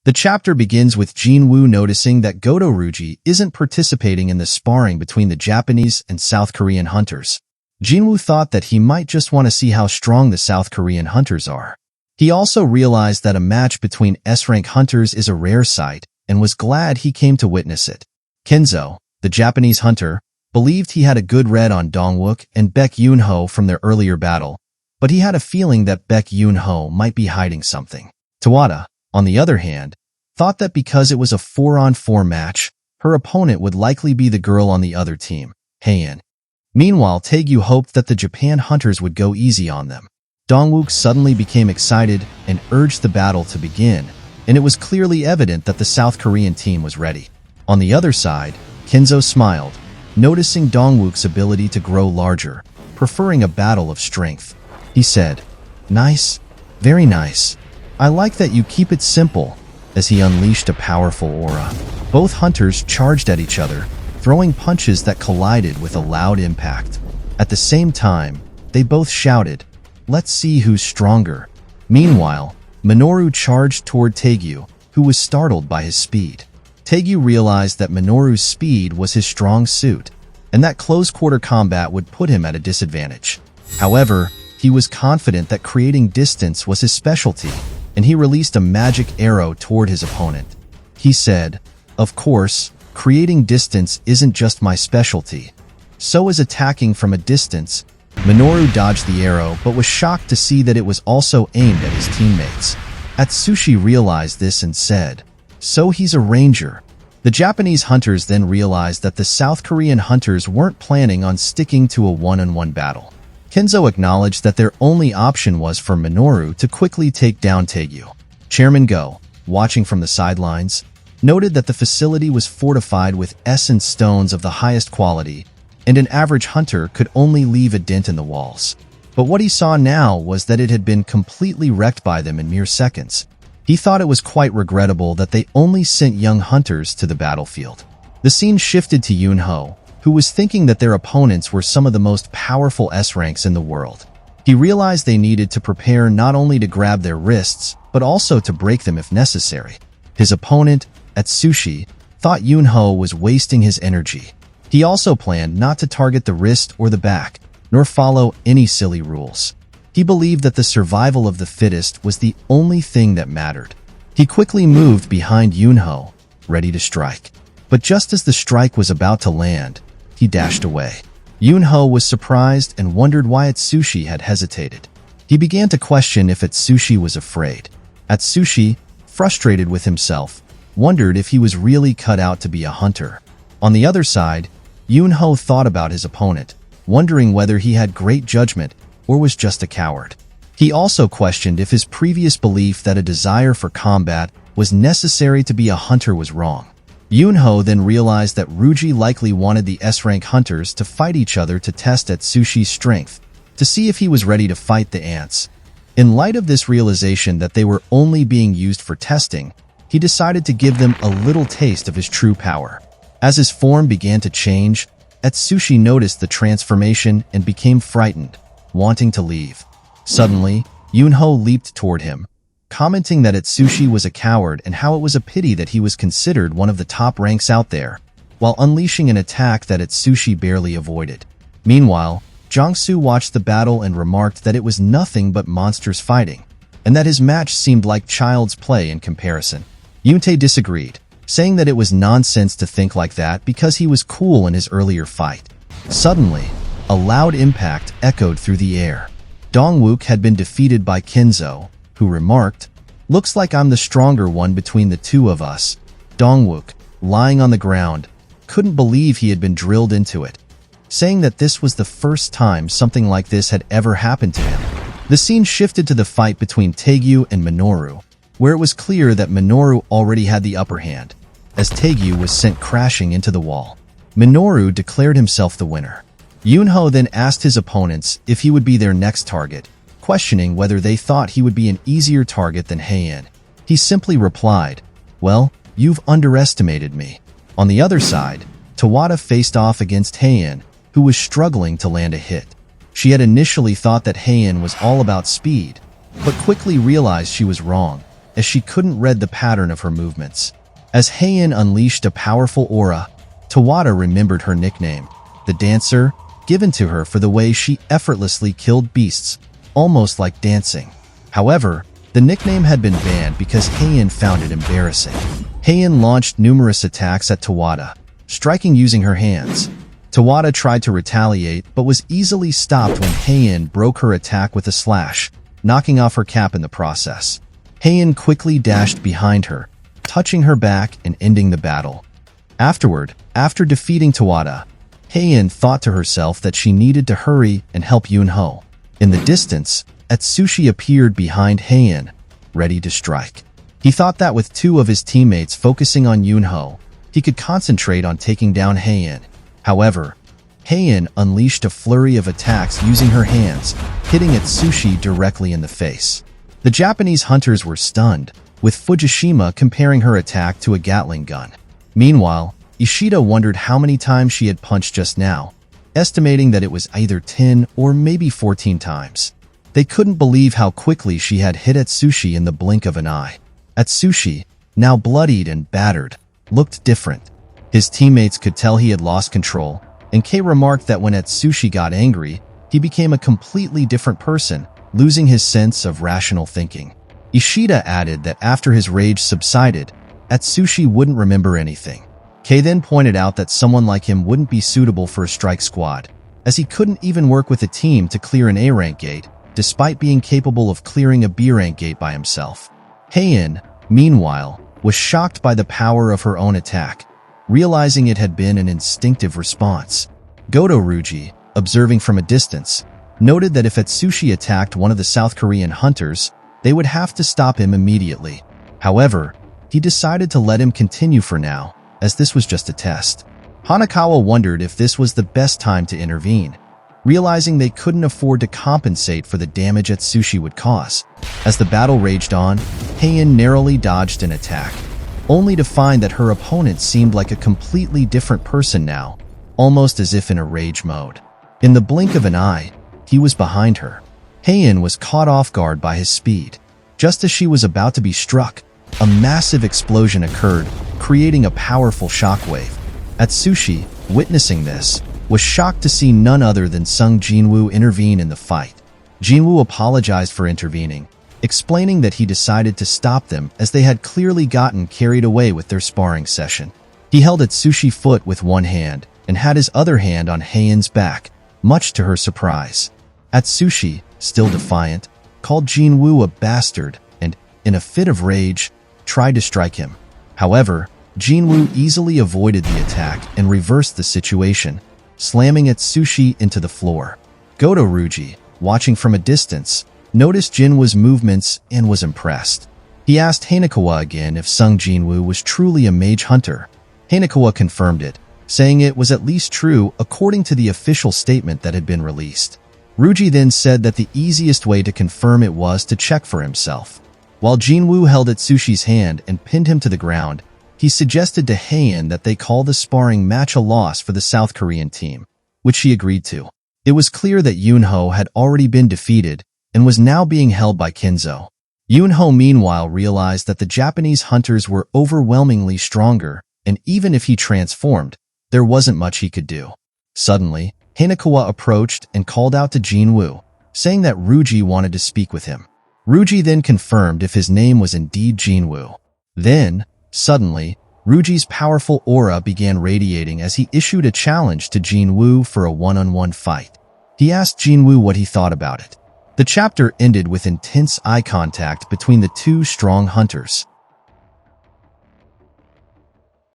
The chapter begins with Jinwoo noticing that Gohto Ryuji isn't participating in the sparring between the Japanese and South Korean hunters. Jinwoo thought that he might just want to see how strong the South Korean hunters are. He also realized that a match between S-rank hunters is a rare sight and was glad he came to witness it. Kenzo, the Japanese hunter, believed he had a good read on Dongwook and Baek Yunho from their earlier battle, but he had a feeling that Baek Yunho might be hiding something. Tawada, on the other hand, thought that because it was a 4-on-4 match, her opponent would likely be the girl on the other team, Hae-in. Meanwhile, Taegyu hoped that the Japan hunters would go easy on them. Dongwook suddenly became excited and urged the battle to begin, and it was clearly evident that the South Korean team was ready. On the other side, Kenzo smiled, noticing Dongwook's ability to grow larger, preferring a battle of strength. He said, "Nice, very nice. I like that you keep it simple," as he unleashed a powerful aura. Both hunters charged at each other, throwing punches that collided with a loud impact. At the same time, they both shouted, "Let's see who's stronger." Meanwhile, Minoru charged toward Taegyu, who was startled by his speed. Taegyu realized that Minoru's speed was his strong suit, and that close-quarter combat would put him at a disadvantage. However, he was confident that creating distance was his specialty, and he released a magic arrow toward his opponent. He said, "Of course, creating distance isn't just my specialty. So is attacking from a distance." Minoru dodged the arrow but was shocked to see that it was also aimed at his teammates. Atsushi realized this and said, "So he's a ranger." The Japanese hunters then realized that the South Korean hunters weren't planning on sticking to a one-on-one battle. Kenzo acknowledged that their only option was for Minoru to quickly take down Taegyu. Chairman Go, watching from the sidelines, noted that the facility was fortified with essence stones of the highest quality, and an average hunter could only leave a dent in the walls. But what he saw now was that it had been completely wrecked by them in mere seconds. He thought it was quite regrettable that they only sent young hunters to the battlefield. The scene shifted to Yunho, who was thinking that their opponents were some of the most powerful S-ranks in the world. He realized they needed to prepare not only to grab their wrists, but also to break them if necessary. His opponent, Atsushi, thought Yunho was wasting his energy. He also planned not to target the wrist or the back, nor follow any silly rules. He believed that the survival of the fittest was the only thing that mattered. He quickly moved behind Yunho, ready to strike. But just as the strike was about to land, he dashed away. Yunho was surprised and wondered why Atsushi had hesitated. He began to question if Atsushi was afraid. Atsushi, frustrated with himself, wondered if he was really cut out to be a hunter. On the other side, Yunho thought about his opponent, wondering whether he had great judgment or was just a coward. He also questioned if his previous belief that a desire for combat was necessary to be a hunter was wrong. Yunho then realized that Ryuji likely wanted the S-rank hunters to fight each other to test Atsushi's strength, to see if he was ready to fight the ants. In light of this realization that they were only being used for testing, he decided to give them a little taste of his true power. As his form began to change, Atsushi noticed the transformation and became frightened, wanting to leave. Suddenly, Yunho leaped toward him, commenting that Atsushi was a coward and how it was a pity that he was considered one of the top ranks out there, while unleashing an attack that Atsushi barely avoided. Meanwhile, Jongsu watched the battle and remarked that it was nothing but monsters fighting, and that his match seemed like child's play in comparison. Yunte disagreed, saying that it was nonsense to think like that because he was cool in his earlier fight. Suddenly, a loud impact echoed through the air. Dongwook had been defeated by Kenzo, who remarked, "Looks like I'm the stronger one between the two of us." Dongwook, lying on the ground, couldn't believe he had been drilled into it, saying that this was the first time something like this had ever happened to him. The scene shifted to the fight between Taegyu and Minoru, where it was clear that Minoru already had the upper hand, as Taegyu was sent crashing into the wall. Minoru declared himself the winner. Yunho then asked his opponents if he would be their next target, questioning whether they thought he would be an easier target than Hae-in. He simply replied, "Well, you've underestimated me." On the other side, Tawada faced off against Hae-in, who was struggling to land a hit. She had initially thought that Hae-in was all about speed, but quickly realized she was wrong. as she couldn't read the pattern of her movements. As Hae-in unleashed a powerful aura, Tawada remembered her nickname, the Dancer, given to her for the way she effortlessly killed beasts, almost like dancing. However, the nickname had been banned because Hae-in found it embarrassing. Hae-in launched numerous attacks at Tawada, striking using her hands. Tawada tried to retaliate but was easily stopped when Hae-in broke her attack with a slash, knocking off her cap in the process. Hae-in quickly dashed behind her, touching her back and ending the battle. Afterward, after defeating Tawada, Hae-in thought to herself that she needed to hurry and help Yunho. In the distance, Atsushi appeared behind Hae-in, ready to strike. He thought that with two of his teammates focusing on Yunho, he could concentrate on taking down Hae-in. However, Hae-in unleashed a flurry of attacks using her hands, hitting Atsushi directly in the face. The Japanese hunters were stunned, with Fujishima comparing her attack to a Gatling gun. Meanwhile, Ishida wondered how many times she had punched just now, estimating that it was either 10 or maybe 14 times. They couldn't believe how quickly she had hit Atsushi in the blink of an eye. Atsushi, now bloodied and battered, looked different. His teammates could tell he had lost control, and Kei remarked that when Atsushi got angry, he became a completely different person, losing his sense of rational thinking. Ishida added that after his rage subsided, Atsushi wouldn't remember anything. Kei then pointed out that someone like him wouldn't be suitable for a strike squad, as he couldn't even work with a team to clear an A-rank gate, despite being capable of clearing a B-rank gate by himself. Hae-in, meanwhile, was shocked by the power of her own attack, realizing it had been an instinctive response. Gohto Ryuji, observing from a distance, noted that if Atsushi attacked one of the South Korean hunters, they would have to stop him immediately. However, he decided to let him continue for now, as this was just a test. Hanakawa wondered if this was the best time to intervene, realizing they couldn't afford to compensate for the damage Atsushi would cause. As the battle raged on, Hae-in narrowly dodged an attack, only to find that her opponent seemed like a completely different person now, almost as if in a rage mode. In the blink of an eye, he was behind her. Hae-in was caught off guard by his speed. Just as she was about to be struck, a massive explosion occurred, creating a powerful shockwave. Atsushi, witnessing this, was shocked to see none other than Jinwoo intervene in the fight. Jinwoo apologized for intervening, explaining that he decided to stop them as they had clearly gotten carried away with their sparring session. He held Atsushi's foot with one hand and had his other hand on Hae-in's back, much to her surprise. Atsushi, still defiant, called Jinwoo a bastard and, in a fit of rage, tried to strike him. However, Jinwoo easily avoided the attack and reversed the situation, slamming Atsushi into the floor. Gohto Ryuji, watching from a distance, noticed Jinwoo's movements and was impressed. He asked Hanakawa again if Jinwoo was truly a mage hunter. Hanakawa confirmed it, saying it was at least true according to the official statement that had been released. Ryuji then said that the easiest way to confirm it was to check for himself. While Jinwoo held Atsushi's hand and pinned him to the ground, he suggested to Hae-in that they call the sparring match a loss for the South Korean team, which she agreed to. It was clear that Yunho had already been defeated and was now being held by Kinzo. Yunho meanwhile realized that the Japanese hunters were overwhelmingly stronger, and even if he transformed, there wasn't much he could do. Suddenly, Hanakawa approached and called out to Jinwoo, saying that Ryuji wanted to speak with him. Ryuji then confirmed if his name was indeed Jinwoo. Then, suddenly, Ryuji's powerful aura began radiating as he issued a challenge to Jinwoo for a one-on-one fight. He asked Jinwoo what he thought about it. The chapter ended with intense eye contact between the two strong hunters.